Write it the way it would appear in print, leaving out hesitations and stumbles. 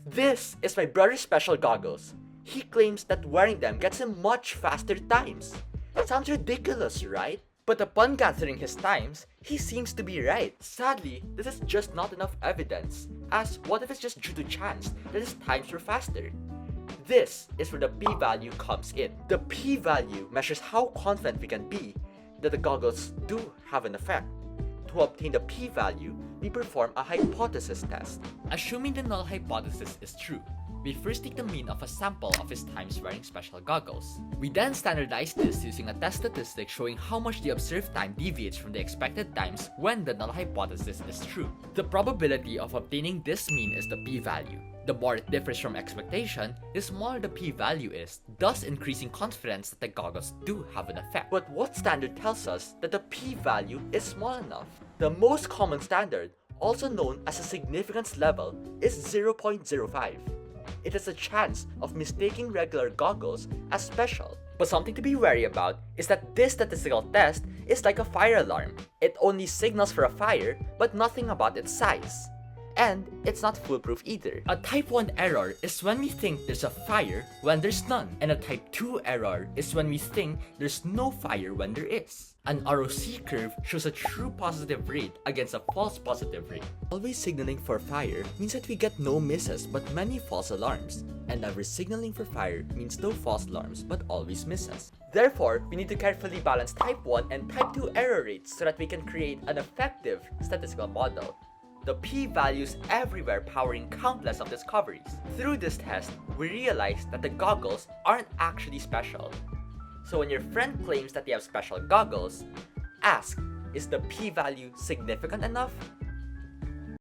This is my brother's special goggles. He claims that wearing them gets him much faster times. Sounds ridiculous, right? But upon gathering his times, he seems to be right. Sadly, this is just not enough evidence, as what if it's just due to chance that his times were faster? This is where the p-value comes in. The p-value measures how confident we can be that the goggles do have an effect. To obtain the p-value, we perform a hypothesis test. Assuming the null hypothesis is true, we first take the mean of a sample of his times wearing special goggles. We then standardize this using a test statistic showing how much the observed time deviates from the expected times when the null hypothesis is true. The probability of obtaining this mean is the p-value. The more it differs from expectation, the smaller the p-value is, thus increasing confidence that the goggles do have an effect. But what standard tells us that the p-value is small enough? The most common standard, also known as a significance level, is 0.05. It has a chance of mistaking regular goggles as special. But something to be wary about is that this statistical test is like a fire alarm. It only signals for a fire, but nothing about its size. And it's not foolproof either. A type 1 error is when we think there's a fire when there's none. And a type 2 error is when we think there's no fire when there is. An ROC curve shows a true positive rate against a false positive rate. Always signaling for fire means that we get no misses but many false alarms. And never signaling for fire means no false alarms but always misses. Therefore, we need to carefully balance type 1 and type 2 error rates so that we can create an effective statistical model. The p-values everywhere powering countless of discoveries. Through this test, we realized that the goggles aren't actually special. So when your friend claims that they have special goggles, ask, is the p-value significant enough?